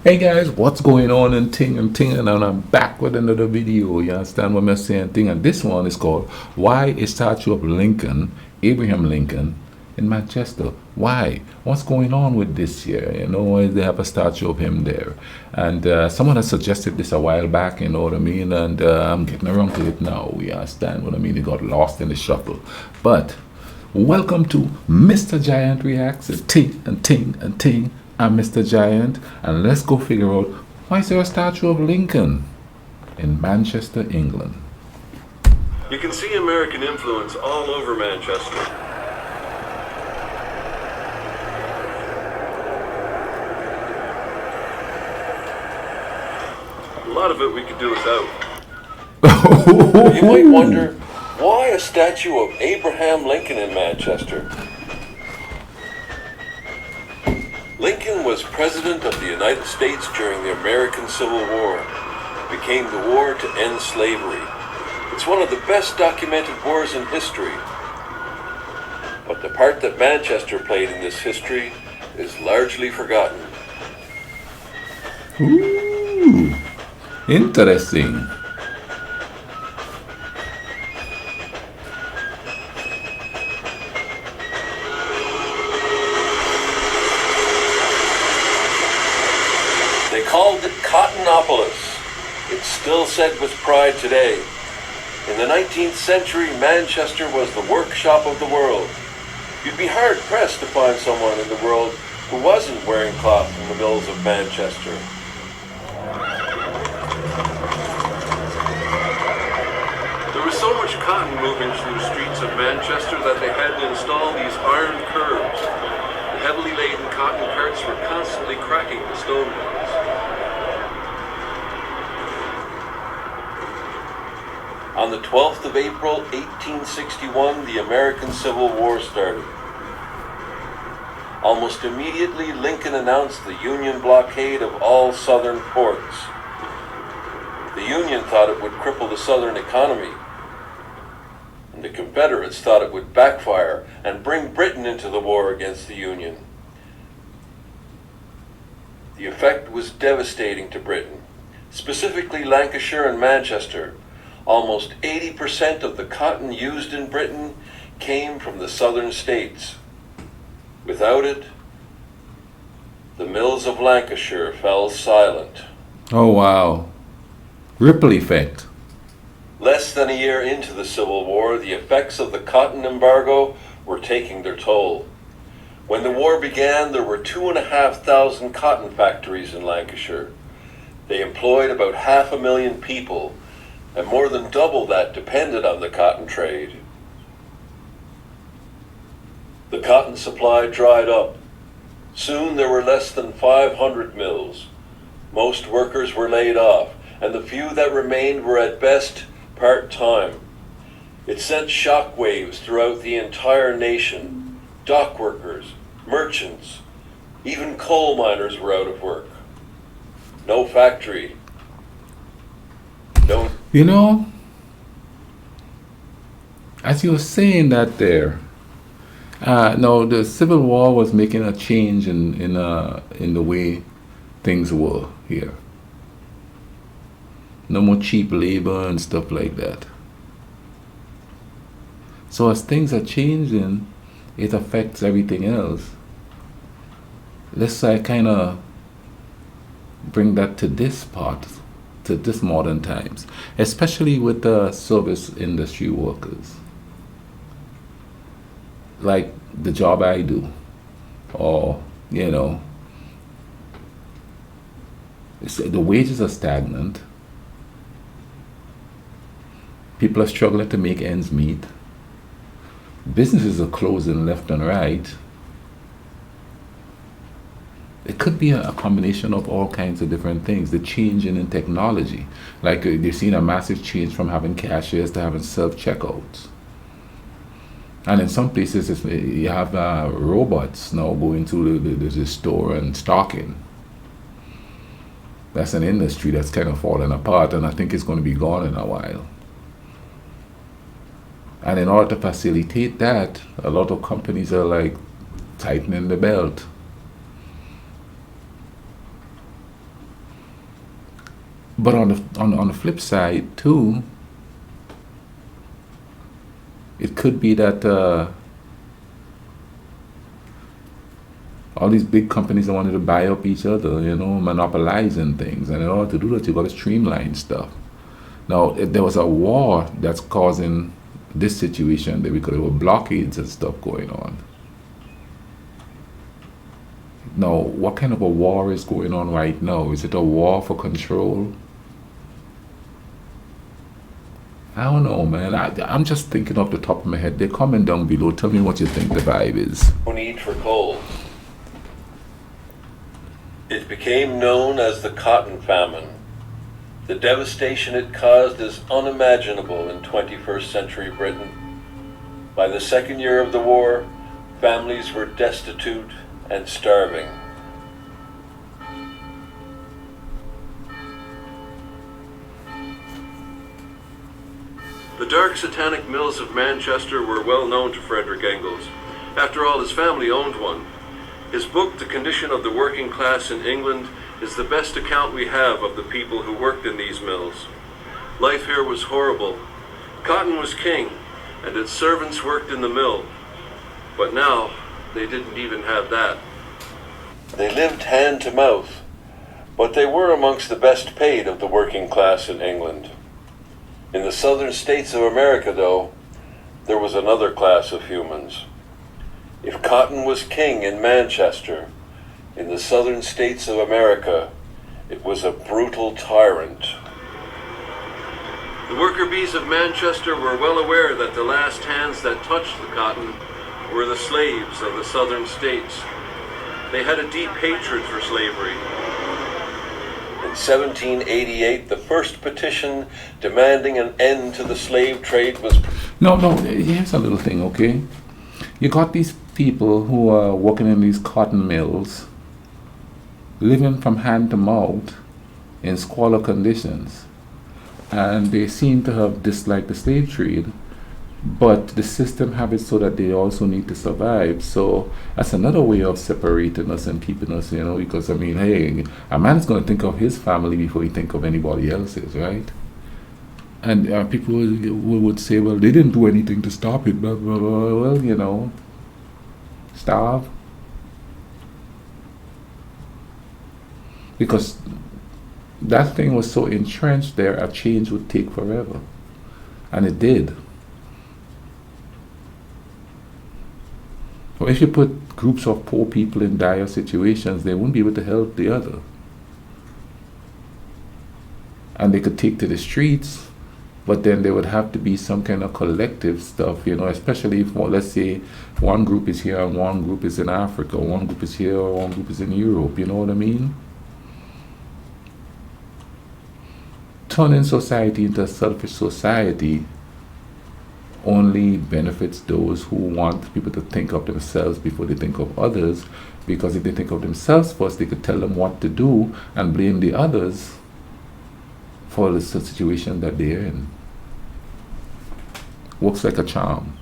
Hey guys, what's going on and ting, and I'm back with another video. You understand what I'm saying? Thing, and this one is called "Why a Statue of Lincoln, Abraham Lincoln, in Manchester?" Why? What's going on with this here? You know, why they have a statue of him there? And someone has suggested this a while back. You know what I mean? And I'm getting around to it now. You understand what I mean? It got lost in the shuffle, but welcome to Mr. Giant Reacts. Ting and ting and ting. I'm Mr. Giant, and let's go figure out why is there a statue of Lincoln in Manchester, England. You can see American influence all over Manchester. A lot of it we could do without. You might wonder, why a statue of Abraham Lincoln in Manchester? Lincoln was President of the United States during the American Civil War. It became the war to end slavery. It's one of the best documented wars in history. But the part that Manchester played in this history is largely forgotten. Ooh, interesting. They called it Cottonopolis. It's still said with pride today. In the 19th century, Manchester was the workshop of the world. You'd be hard-pressed to find someone in the world who wasn't wearing cloth from the mills of Manchester. There was so much cotton moving through the streets of Manchester that they had to install these iron curbs. The heavily laden cotton carts were constantly cracking the stonework. On the 12th of April, 1861, the American Civil War started. Almost immediately, Lincoln announced the Union blockade of all southern ports. The Union thought it would cripple the southern economy, and the Confederates thought it would backfire and bring Britain into the war against the Union. The effect was devastating to Britain, specifically Lancashire and Manchester. Almost 80% of the cotton used in Britain came from the southern states. Without it, the mills of Lancashire fell silent. Oh wow. Ripple effect. Less than a year into the Civil War, the effects of the cotton embargo were taking their toll. When the war began, there were 2,500 cotton factories in Lancashire. They employed about 500,000 people, and more than double that depended on the cotton trade. The cotton supply dried up. Soon there were less than 500 mills. Most workers were laid off, and the few that remained were at best part-time. It sent shock waves throughout the entire nation. Dock workers, merchants, even coal miners were out of work. No factory. No. You know, as you were saying that there, no, the Civil War was making a change in the way things were here. No more cheap labor and stuff like that. So as things are changing, it affects everything else. Let's kind of bring that to this part, to this modern times, especially with the service industry workers, like the job I do, or you know, the wages are stagnant. People are struggling to make ends meet. Businesses are closing left and right. It could be a combination of all kinds of different things. The changing in technology, like they've seen a massive change from having cashiers to having self-checkouts. And in some places, you have robots now going to the store and stocking. That's an industry that's kind of falling apart, and I think it's going to be gone in a while. And in order to facilitate that, a lot of companies are like tightening the belt. But on the flip side too, it could be that all these big companies that wanted to buy up each other, monopolizing things, and in order to do that, you got to streamline stuff. Now, if there was a war that's causing this situation, that because there were blockades and stuff going on. Now, what kind of a war is going on right now? Is it a war for control? I don't know, man. I'm just thinking off the top of my head. They're coming down below. Tell me what you think the vibe is. No need for coal. It became known as the Cotton Famine. The devastation it caused is unimaginable in 21st century Britain. By the second year of the war, families were destitute and starving. The dark satanic mills of Manchester were well known to Frederick Engels. After all, his family owned one. His book, The Condition of the Working Class in England, is the best account we have of the people who worked in these mills. Life here was horrible. Cotton was king, and its servants worked in the mill. But now, they didn't even have that. They lived hand to mouth, but they were amongst the best paid of the working class in England. In the southern states of America, though, there was another class of humans. If Cotton was king in Manchester, in the southern states of America, it was a brutal tyrant. The worker bees of Manchester were well aware that the last hands that touched the cotton were the slaves of the southern states. They had a deep hatred for slavery. In 1788, the first petition demanding an end to the slave trade was... No, here's a little thing, okay? You got these people who are working in these cotton mills, living from hand to mouth in squalor conditions, and they seem to have disliked the slave trade, but the system have it so that they also need to survive. So that's another way of separating us and keeping us, because I mean, hey, a man's going to think of his family before he think of anybody else's, right? And people would say, well, they didn't do anything to stop it, blah, blah, blah. Well, starve. Because that thing was so entrenched there, a change would take forever. And it did. Well, if you put groups of poor people in dire situations, they wouldn't be able to help the other. And they could take to the streets, but then there would have to be some kind of collective stuff, especially if, let's say, one group is here and one group is in Africa, or one group is here or one group is in Europe, you know what I mean? Turning society into a selfish society only benefits those who want people to think of themselves before they think of others, because if they think of themselves first, they could tell them what to do and blame the others for the situation that they're in. Works like a charm.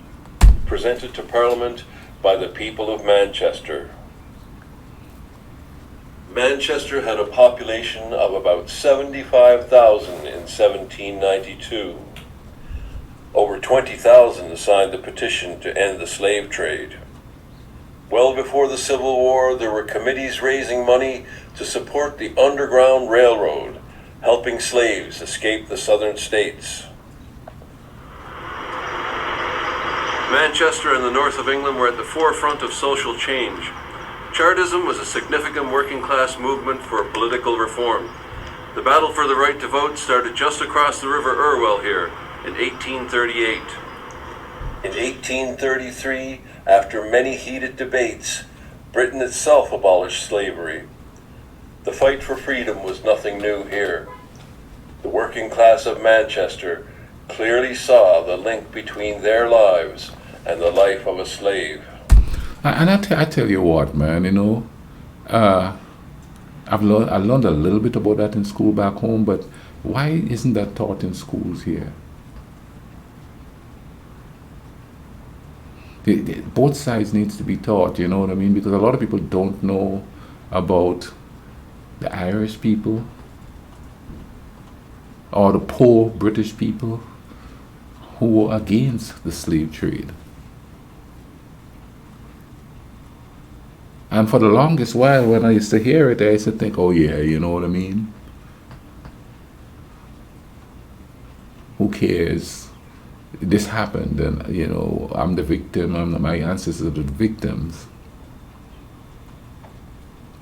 Presented to Parliament by the people of Manchester. Manchester had a population of about 75,000 in 1792. Over 20,000 signed the petition to end the slave trade. Well before the Civil War, there were committees raising money to support the Underground Railroad, helping slaves escape the southern states. Manchester and the north of England were at the forefront of social change. Chartism was a significant working class movement for political reform. The battle for the right to vote started just across the River Irwell here in 1838. In 1833, after many heated debates, Britain itself abolished slavery. The fight for freedom was nothing new here. The working class of Manchester clearly saw the link between their lives and the life of a slave. And I tell you what, man, I learned a little bit about that in school back home, but why isn't that taught in schools here? Both sides needs to be taught, you know what I mean? Because a lot of people don't know about the Irish people, or the poor British people who were against the slave trade. And for the longest while, when I used to hear it, I used to think, oh yeah, you know what I mean? Who cares? This happened, and you know, I'm the victim, my ancestors are the victims.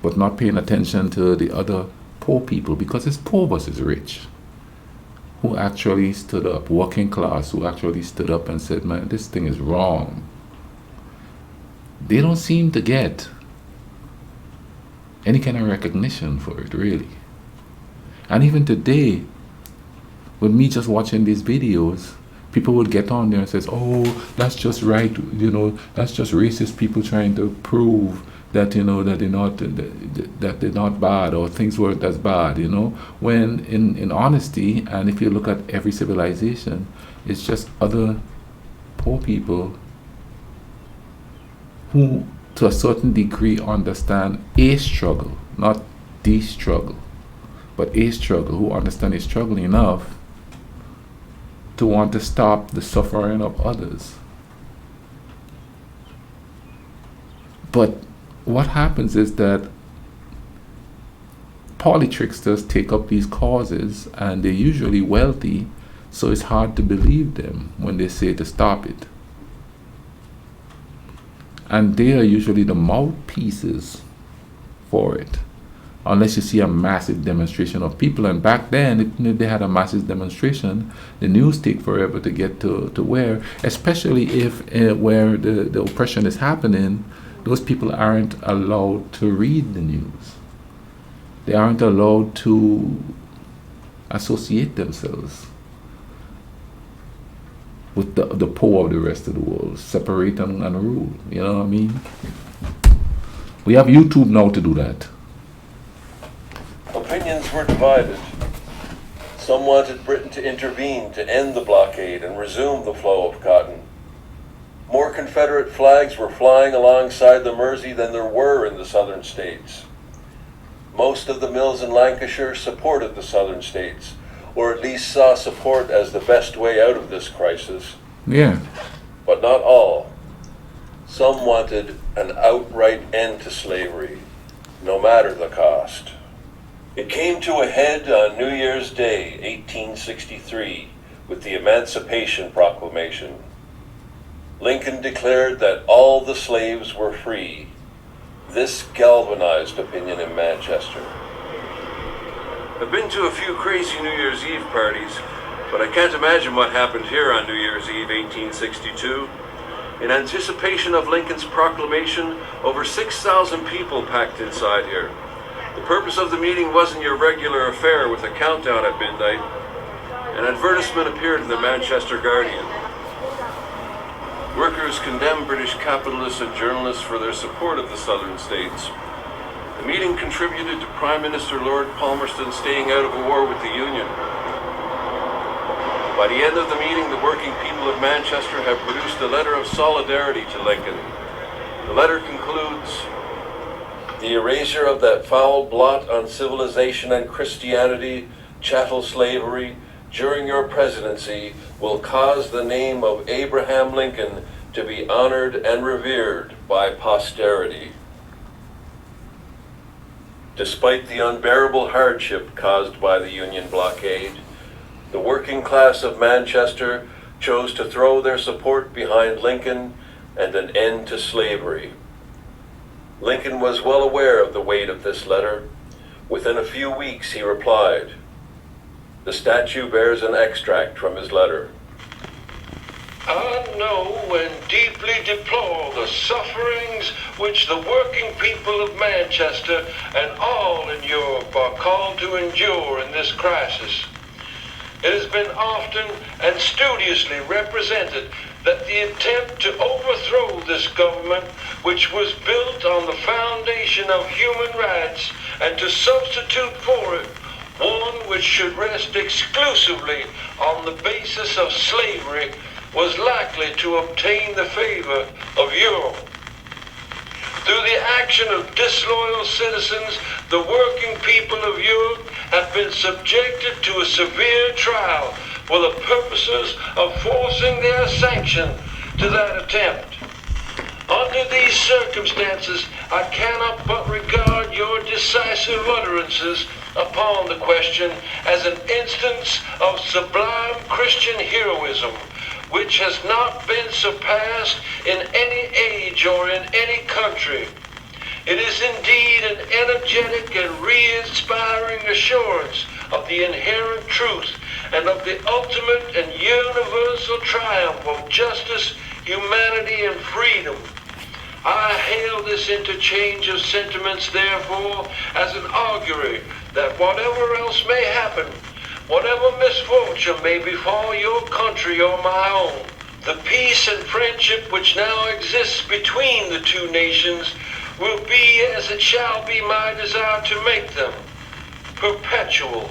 But not paying attention to the other poor people, because it's poor versus rich, who actually stood up, working class, who actually stood up and said, man, this thing is wrong. They don't seem to get any kind of recognition for it, really. And even today, with me just watching these videos, people would get on there and says, oh, that's just right, you know, that's just racist people trying to prove that, you know, that they're not bad, or things weren't as bad, you know, when in honesty, and if you look at every civilization, it's just other poor people who to a certain degree understand a struggle, not the struggle, but a struggle, who understand a struggle enough to want to stop the suffering of others. But what happens is that polytricksters take up these causes, and they're usually wealthy, so it's hard to believe them when they say to stop it. And they are usually the mouthpieces for it, unless you see a massive demonstration of people. And back then, if they had a massive demonstration, the news take forever to get to where, especially if where the oppression is happening, those people aren't allowed to read the news. They aren't allowed to associate themselves with the poor of the rest of the world, separate and rule. You know what I mean? We have YouTube now to do that. Opinions were divided. Some wanted Britain to intervene to end the blockade and resume the flow of cotton. More Confederate flags were flying alongside the Mersey than there were in the southern states. Most of the mills in Lancashire supported the southern states, or at least saw support as the best way out of this crisis. Yeah. But not all. Some wanted an outright end to slavery, no matter the cost. It came to a head on New Year's Day, 1863, with the Emancipation Proclamation. Lincoln declared that all the slaves were free. This galvanized opinion in Manchester. I've been to a few crazy New Year's Eve parties, but I can't imagine what happened here on New Year's Eve 1862. In anticipation of Lincoln's proclamation, over 6,000 people packed inside here. The purpose of the meeting wasn't your regular affair with a countdown at midnight. An advertisement appeared in the Manchester Guardian. Workers condemn British capitalists and journalists for their support of the southern states. The meeting contributed to Prime Minister Lord Palmerston staying out of a war with the Union. By the end of the meeting, the working people of Manchester have produced a letter of solidarity to Lincoln. The letter concludes, "The erasure of that foul blot on civilization and Christianity, chattel slavery, during your presidency will cause the name of Abraham Lincoln to be honored and revered by posterity." Despite the unbearable hardship caused by the Union blockade, the working class of Manchester chose to throw their support behind Lincoln and an end to slavery. Lincoln was well aware of the weight of this letter. Within a few weeks, he replied. The statue bears an extract from his letter. "I know and deeply deplore the sufferings which the working people of Manchester and all in Europe are called to endure in this crisis. It has been often and studiously represented that the attempt to overthrow this government, which was built on the foundation of human rights, and to substitute for it one which should rest exclusively on the basis of slavery, was likely to obtain the favor of Europe. Through the action of disloyal citizens, the working people of Europe have have been subjected to a severe trial for the purposes of forcing their sanction to that attempt. Under these circumstances, I cannot but regard your decisive utterances upon the question as an instance of sublime Christian heroism, which has not been surpassed in any age or in any country. It is indeed an energetic and re-inspiring assurance of the inherent truth and of the ultimate and universal triumph of justice, humanity, and freedom. I hail this interchange of sentiments, therefore, as an augury that whatever else may happen, whatever misfortune may befall your country or my own, the peace and friendship which now exists between the two nations will be, as it shall be my desire to make them, perpetual.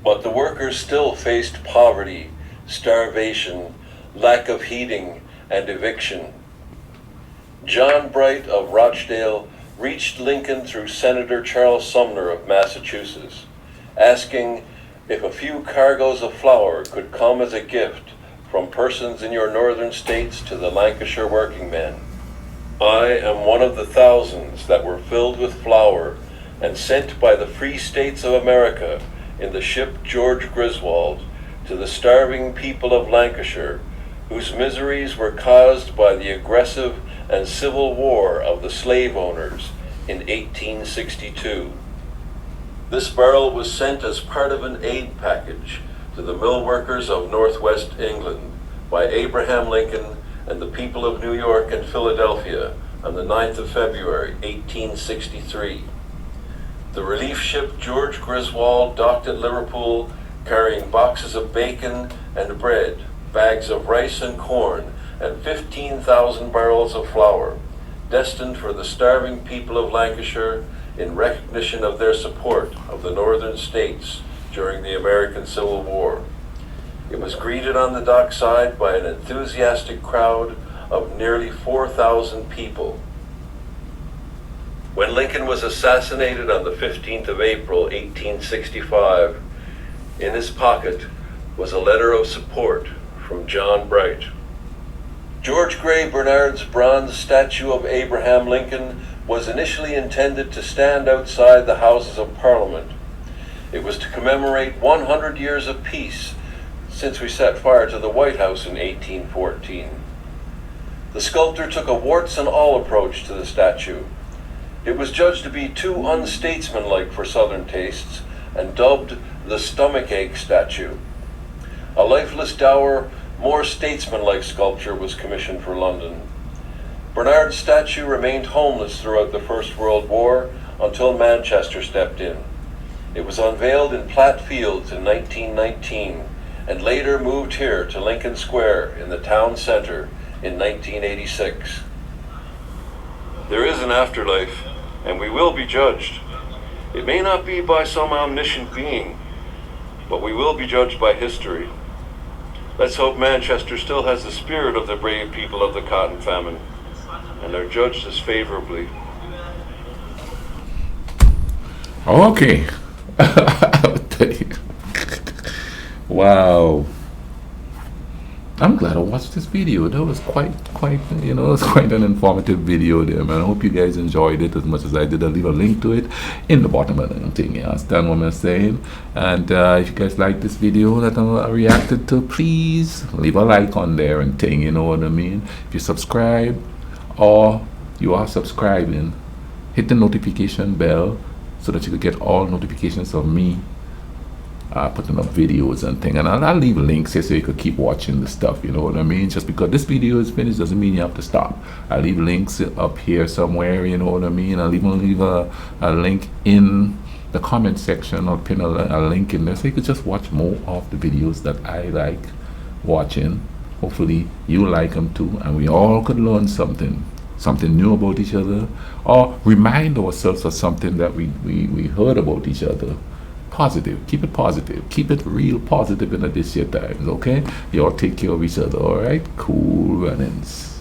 But the workers still faced poverty, starvation, lack of heating, and eviction. John Bright of Rochdale reached Lincoln through Senator Charles Sumner of Massachusetts, asking if a few cargoes of flour could come as a gift from persons in your northern states to the Lancashire working men. I am one of the thousands that were filled with flour and sent by the free states of America in the ship George Griswold to the starving people of Lancashire, whose miseries were caused by the aggressive and civil war of the slave owners in 1862. This barrel was sent as part of an aid package to the mill workers of Northwest England by Abraham Lincoln and the people of New York and Philadelphia on the 9th of February, 1863. The relief ship George Griswold docked at Liverpool, carrying boxes of bacon and bread, bags of rice and corn, and 15,000 barrels of flour, destined for the starving people of Lancashire in recognition of their support of the northern states during the American Civil War. It was greeted on the dockside by an enthusiastic crowd of nearly 4,000 people. When Lincoln was assassinated on the 15th of April, 1865, in his pocket was a letter of support from John Bright. George Gray Bernard's bronze statue of Abraham Lincoln was initially intended to stand outside the Houses of Parliament. It was to commemorate 100 years of peace since we set fire to the White House in 1814. The sculptor took a warts and all approach to the statue. It was judged to be too unstatesmanlike for Southern tastes and dubbed the stomachache statue. A lifeless, dour, more statesmanlike sculpture was commissioned for London. Bernard's statue remained homeless throughout the First World War until Manchester stepped in. It was unveiled in Platt Fields in 1919 and later moved here to Lincoln Square in the town center in 1986. There is an afterlife, and we will be judged. It may not be by some omniscient being, but we will be judged by history. Let's hope Manchester still has the spirit of the brave people of the Cotton Famine, and are judged as favorably. Okay. Wow. I'm glad I watched this video. That was quite, it was quite an informative video there, man. I hope you guys enjoyed it as much as I did. I'll leave a link to it in the bottom of the thing. You understand what I'm saying? And if you guys like this video that I reacted to, please leave a like on there and thing, you know what I mean? If you subscribe or you are subscribing, hit the notification bell so that you can get all notifications of me putting up videos and thing, and I'll leave links here so you could keep watching the stuff, you know what I mean? Just because this video is finished doesn't mean you have to stop. I'll leave links up here somewhere, you know what I mean? I'll even leave a link in the comment section, or pin a link in there so you could just watch more of the videos that I like watching. Hopefully you like them too, and we all could learn something new about each other, or remind ourselves of something that we heard about each other. Positive, keep it positive, keep it real positive in this year times, okay? Y'all take care of each other, all right? Cool runnings.